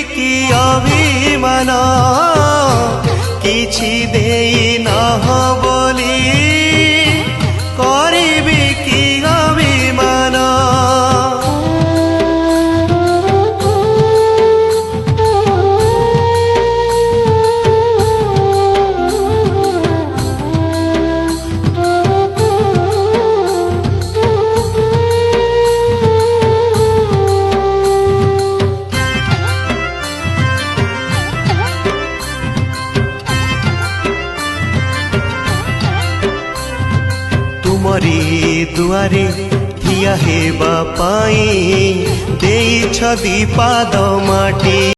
कि अभिमान किछि देई नह बोली करिबी कि अभिमान। तुमरी दुआरे ठिया हेबा पाई देइछ दी पाद माटी।